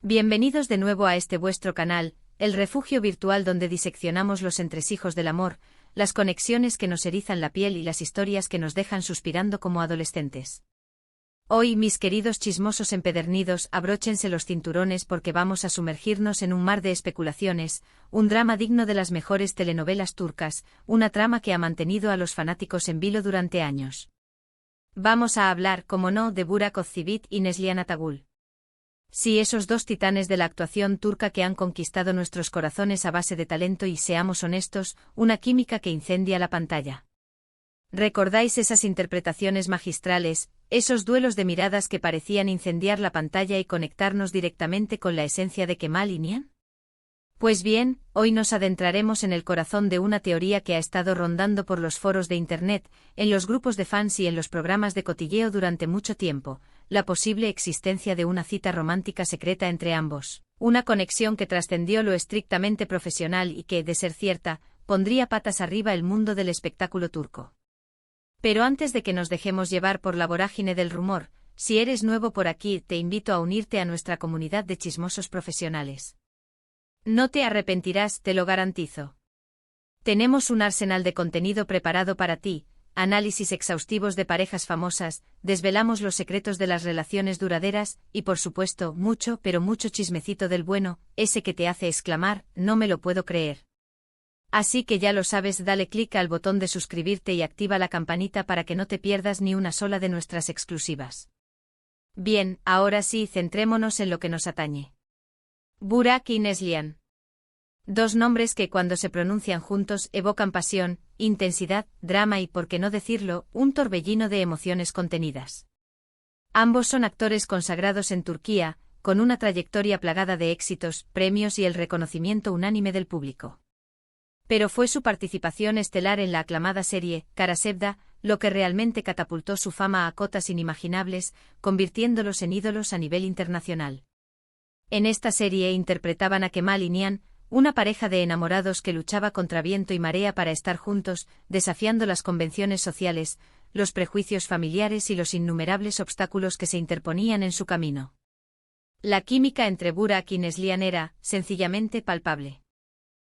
Bienvenidos de nuevo a este vuestro canal, el refugio virtual donde diseccionamos los entresijos del amor, las conexiones que nos erizan la piel y las historias que nos dejan suspirando como adolescentes. Hoy, mis queridos chismosos empedernidos, abróchense los cinturones porque vamos a sumergirnos en un mar de especulaciones, un drama digno de las mejores telenovelas turcas, una trama que ha mantenido a los fanáticos en vilo durante años. Vamos a hablar, como no, de Burak Özçivit y Neslihan Atagül. Sí, esos dos titanes de la actuación turca que han conquistado nuestros corazones a base de talento y, seamos honestos, una química que incendia la pantalla. ¿Recordáis esas interpretaciones magistrales, esos duelos de miradas que parecían incendiar la pantalla y conectarnos directamente con la esencia de Kemal y Nihan? Pues bien, hoy nos adentraremos en el corazón de una teoría que ha estado rondando por los foros de Internet, en los grupos de fans y en los programas de cotilleo durante mucho tiempo, la posible existencia de una cita romántica secreta entre ambos, una conexión que trascendió lo estrictamente profesional y que, de ser cierta, pondría patas arriba el mundo del espectáculo turco. Pero antes de que nos dejemos llevar por la vorágine del rumor, si eres nuevo por aquí, te invito a unirte a nuestra comunidad de chismosos profesionales. No te arrepentirás, te lo garantizo. Tenemos un arsenal de contenido preparado para ti, análisis exhaustivos de parejas famosas, desvelamos los secretos de las relaciones duraderas y, por supuesto, mucho, pero mucho chismecito del bueno, ese que te hace exclamar, no me lo puedo creer. Así que ya lo sabes, dale clic al botón de suscribirte y activa la campanita para que no te pierdas ni una sola de nuestras exclusivas. Bien, ahora sí, centrémonos en lo que nos atañe. Burak y Neslihan. Dos nombres que cuando se pronuncian juntos evocan pasión, intensidad, drama y, por qué no decirlo, un torbellino de emociones contenidas. Ambos son actores consagrados en Turquía, con una trayectoria plagada de éxitos, premios y el reconocimiento unánime del público. Pero fue su participación estelar en la aclamada serie Kara Sevda lo que realmente catapultó su fama a cotas inimaginables, convirtiéndolos en ídolos a nivel internacional. En esta serie interpretaban a Kemal y Nihan, una pareja de enamorados que luchaba contra viento y marea para estar juntos, desafiando las convenciones sociales, los prejuicios familiares y los innumerables obstáculos que se interponían en su camino. La química entre Burak y Neslihan era, sencillamente, palpable.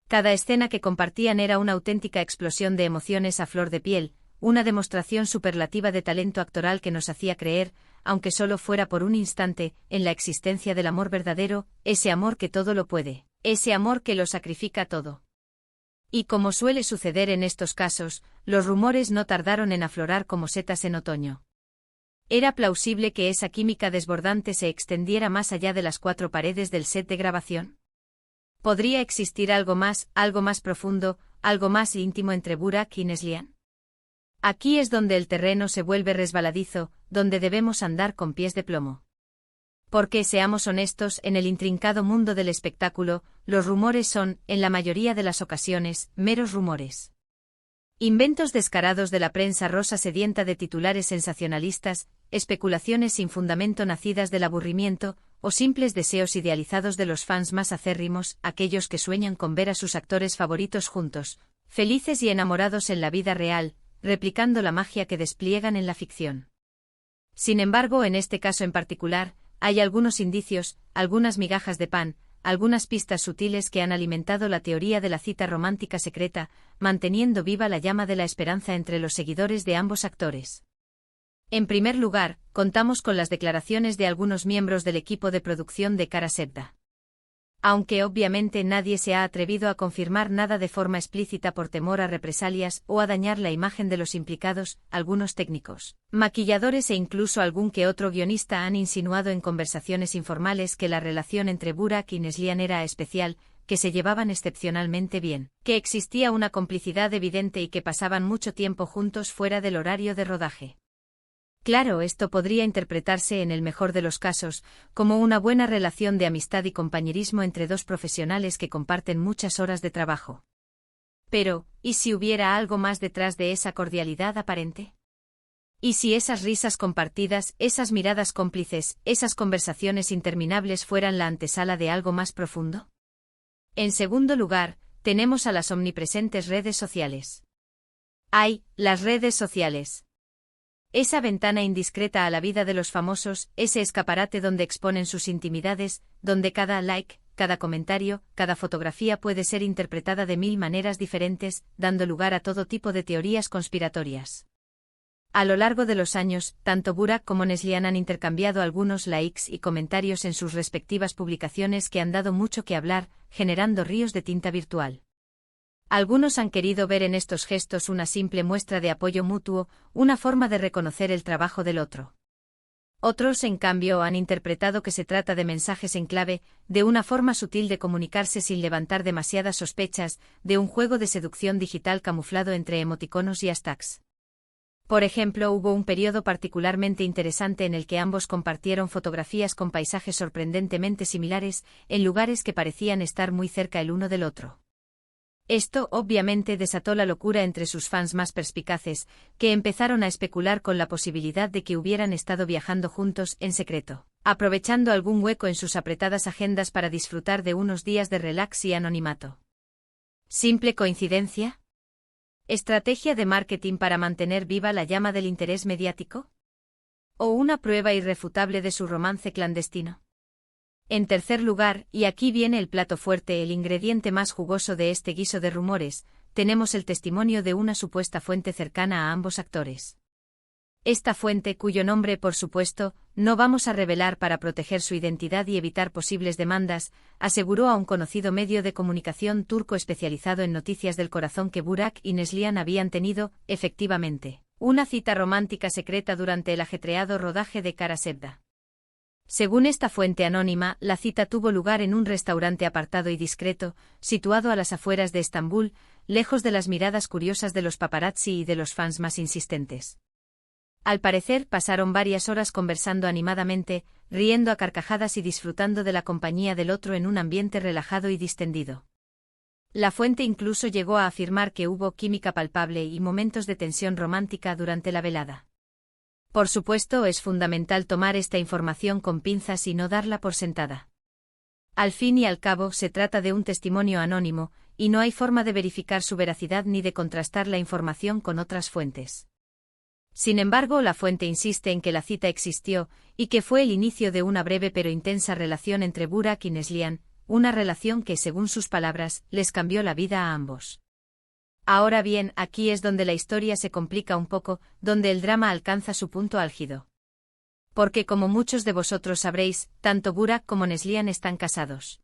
Cada escena que compartían era una auténtica explosión de emociones a flor de piel, una demostración superlativa de talento actoral que nos hacía creer, aunque solo fuera por un instante, en la existencia del amor verdadero, ese amor que todo lo puede, ese amor que lo sacrifica todo. Y como suele suceder en estos casos, los rumores no tardaron en aflorar como setas en otoño. Era plausible que esa química desbordante se extendiera más allá de las cuatro paredes del set de grabación. ¿Podría existir algo más profundo, algo más íntimo entre Burak y Neslihan? Aquí es donde el terreno se vuelve resbaladizo, donde debemos andar con pies de plomo. Porque, seamos honestos, en el intrincado mundo del espectáculo, los rumores son, en la mayoría de las ocasiones, meros rumores. Inventos descarados de la prensa rosa sedienta de titulares sensacionalistas, especulaciones sin fundamento nacidas del aburrimiento, o simples deseos idealizados de los fans más acérrimos, aquellos que sueñan con ver a sus actores favoritos juntos, felices y enamorados en la vida real, replicando la magia que despliegan en la ficción. Sin embargo, en este caso en particular, hay algunos indicios, algunas migajas de pan, algunas pistas sutiles que han alimentado la teoría de la cita romántica secreta, manteniendo viva la llama de la esperanza entre los seguidores de ambos actores. En primer lugar, contamos con las declaraciones de algunos miembros del equipo de producción de Kara Sevda. Aunque obviamente nadie se ha atrevido a confirmar nada de forma explícita por temor a represalias o a dañar la imagen de los implicados, algunos técnicos, maquilladores e incluso algún que otro guionista han insinuado en conversaciones informales que la relación entre Burak y Neslihan era especial, que se llevaban excepcionalmente bien, que existía una complicidad evidente y que pasaban mucho tiempo juntos fuera del horario de rodaje. Claro, esto podría interpretarse en el mejor de los casos, como una buena relación de amistad y compañerismo entre dos profesionales que comparten muchas horas de trabajo. Pero, ¿y si hubiera algo más detrás de esa cordialidad aparente? ¿Y si esas risas compartidas, esas miradas cómplices, esas conversaciones interminables fueran la antesala de algo más profundo? En segundo lugar, tenemos a las omnipresentes redes sociales. ¡Ay, las redes sociales! Esa ventana indiscreta a la vida de los famosos, ese escaparate donde exponen sus intimidades, donde cada like, cada comentario, cada fotografía puede ser interpretada de 1000 maneras diferentes, dando lugar a todo tipo de teorías conspiratorias. A lo largo de los años, tanto Burak como Neslihan han intercambiado algunos likes y comentarios en sus respectivas publicaciones que han dado mucho que hablar, generando ríos de tinta virtual. Algunos han querido ver en estos gestos una simple muestra de apoyo mutuo, una forma de reconocer el trabajo del otro. Otros, en cambio, han interpretado que se trata de mensajes en clave, de una forma sutil de comunicarse sin levantar demasiadas sospechas, de un juego de seducción digital camuflado entre emoticonos y hashtags. Por ejemplo, hubo un periodo particularmente interesante en el que ambos compartieron fotografías con paisajes sorprendentemente similares, en lugares que parecían estar muy cerca el uno del otro. Esto, obviamente, desató la locura entre sus fans más perspicaces, que empezaron a especular con la posibilidad de que hubieran estado viajando juntos en secreto, aprovechando algún hueco en sus apretadas agendas para disfrutar de unos días de relax y anonimato. ¿Simple coincidencia? ¿Estrategia de marketing para mantener viva la llama del interés mediático? ¿O una prueba irrefutable de su romance clandestino? En tercer lugar, y aquí viene el plato fuerte, el ingrediente más jugoso de este guiso de rumores, tenemos el testimonio de una supuesta fuente cercana a ambos actores. Esta fuente, cuyo nombre, por supuesto, no vamos a revelar para proteger su identidad y evitar posibles demandas, aseguró a un conocido medio de comunicación turco especializado en noticias del corazón que Burak y Neslihan habían tenido, efectivamente, una cita romántica secreta durante el ajetreado rodaje de Kara Sevda. Según esta fuente anónima, la cita tuvo lugar en un restaurante apartado y discreto, situado a las afueras de Estambul, lejos de las miradas curiosas de los paparazzi y de los fans más insistentes. Al parecer, pasaron varias horas conversando animadamente, riendo a carcajadas y disfrutando de la compañía del otro en un ambiente relajado y distendido. La fuente incluso llegó a afirmar que hubo química palpable y momentos de tensión romántica durante la velada. Por supuesto, es fundamental tomar esta información con pinzas y no darla por sentada. Al fin y al cabo, se trata de un testimonio anónimo, y no hay forma de verificar su veracidad ni de contrastar la información con otras fuentes. Sin embargo, la fuente insiste en que la cita existió, y que fue el inicio de una breve pero intensa relación entre Burak y Neslihan, una relación que, según sus palabras, les cambió la vida a ambos. Ahora bien, aquí es donde la historia se complica un poco, donde el drama alcanza su punto álgido. Porque, como muchos de vosotros sabréis, tanto Burak como Neslihan están casados.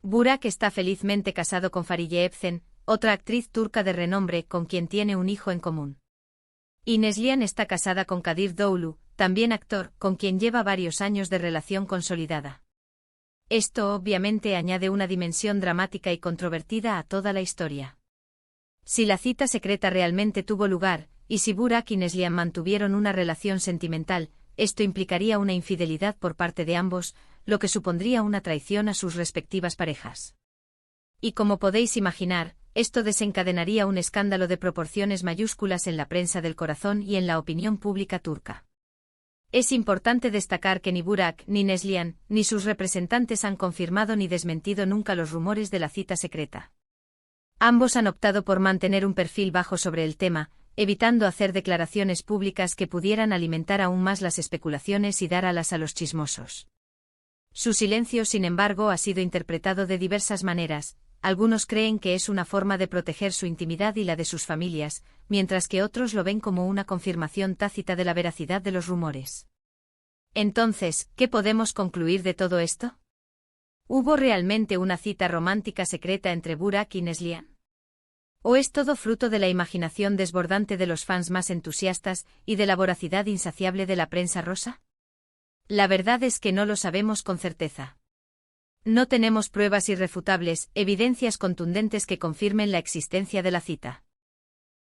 Burak está felizmente casado con Fariye Evcen, otra actriz turca de renombre con quien tiene un hijo en común. Y Neslihan está casada con Kadir Doğulu, también actor, con quien lleva varios años de relación consolidada. Esto obviamente añade una dimensión dramática y controvertida a toda la historia. Si la cita secreta realmente tuvo lugar, y si Burak y Neslihan mantuvieron una relación sentimental, esto implicaría una infidelidad por parte de ambos, lo que supondría una traición a sus respectivas parejas. Y como podéis imaginar, esto desencadenaría un escándalo de proporciones mayúsculas en la prensa del corazón y en la opinión pública turca. Es importante destacar que ni Burak, ni Neslihan, ni sus representantes han confirmado ni desmentido nunca los rumores de la cita secreta. Ambos han optado por mantener un perfil bajo sobre el tema, evitando hacer declaraciones públicas que pudieran alimentar aún más las especulaciones y dar alas a los chismosos. Su silencio, sin embargo, ha sido interpretado de diversas maneras. Algunos creen que es una forma de proteger su intimidad y la de sus familias, mientras que otros lo ven como una confirmación tácita de la veracidad de los rumores. Entonces, ¿qué podemos concluir de todo esto? ¿Hubo realmente una cita romántica secreta entre Burak y Neslihan? ¿O es todo fruto de la imaginación desbordante de los fans más entusiastas y de la voracidad insaciable de la prensa rosa? La verdad es que no lo sabemos con certeza. No tenemos pruebas irrefutables, evidencias contundentes que confirmen la existencia de la cita.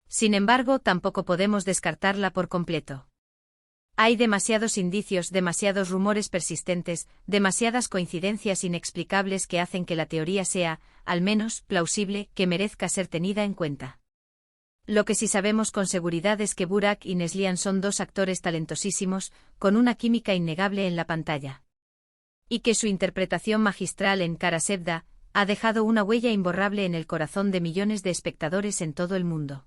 Sin embargo, tampoco podemos descartarla por completo. Hay demasiados indicios, demasiados rumores persistentes, demasiadas coincidencias inexplicables que hacen que la teoría sea, al menos, plausible, que merezca ser tenida en cuenta. Lo que sí sabemos con seguridad es que Burak y Neslihan son dos actores talentosísimos, con una química innegable en la pantalla. Y que su interpretación magistral en Kara Sevda ha dejado una huella imborrable en el corazón de millones de espectadores en todo el mundo.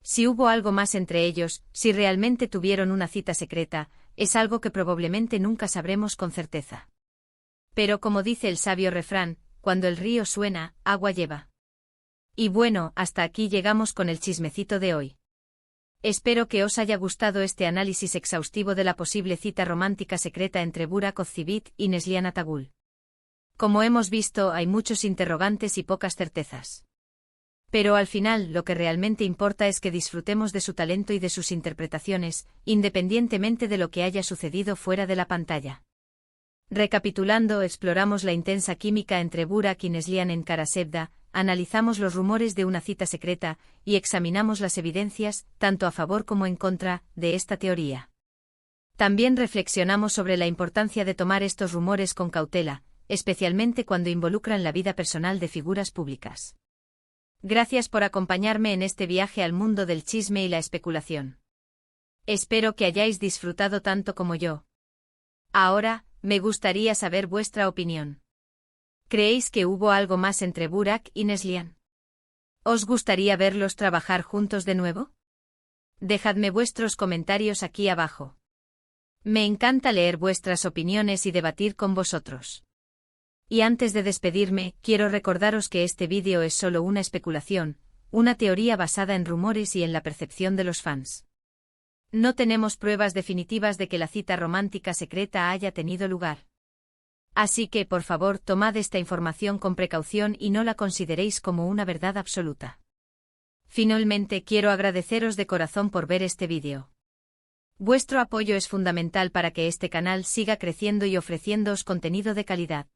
Si hubo algo más entre ellos, si realmente tuvieron una cita secreta, es algo que probablemente nunca sabremos con certeza. Pero como dice el sabio refrán, cuando el río suena, agua lleva. Y bueno, hasta aquí llegamos con el chismecito de hoy. Espero que os haya gustado este análisis exhaustivo de la posible cita romántica secreta entre Burak Ozçivit y Neslihan Atagul. Como hemos visto, hay muchos interrogantes y pocas certezas. Pero al final, lo que realmente importa es que disfrutemos de su talento y de sus interpretaciones, independientemente de lo que haya sucedido fuera de la pantalla. Recapitulando, exploramos la intensa química entre Burak y Neslihan en Kara Sevda, analizamos los rumores de una cita secreta, y examinamos las evidencias, tanto a favor como en contra, de esta teoría. También reflexionamos sobre la importancia de tomar estos rumores con cautela, especialmente cuando involucran la vida personal de figuras públicas. Gracias por acompañarme en este viaje al mundo del chisme y la especulación. Espero que hayáis disfrutado tanto como yo. Ahora, me gustaría saber vuestra opinión. ¿Creéis que hubo algo más entre Burak y Neslihan? ¿Os gustaría verlos trabajar juntos de nuevo? Dejadme vuestros comentarios aquí abajo. Me encanta leer vuestras opiniones y debatir con vosotros. Y antes de despedirme, quiero recordaros que este vídeo es solo una especulación, una teoría basada en rumores y en la percepción de los fans. No tenemos pruebas definitivas de que la cita romántica secreta haya tenido lugar. Así que, por favor, tomad esta información con precaución y no la consideréis como una verdad absoluta. Finalmente, quiero agradeceros de corazón por ver este vídeo. Vuestro apoyo es fundamental para que este canal siga creciendo y ofreciéndoos contenido de calidad.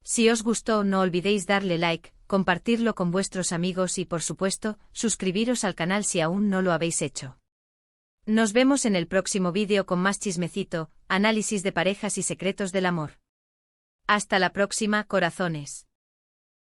Si os gustó, no olvidéis darle like, compartirlo con vuestros amigos y, por supuesto, suscribiros al canal si aún no lo habéis hecho. Nos vemos en el próximo vídeo con más chismecito, análisis de parejas y secretos del amor. Hasta la próxima, corazones.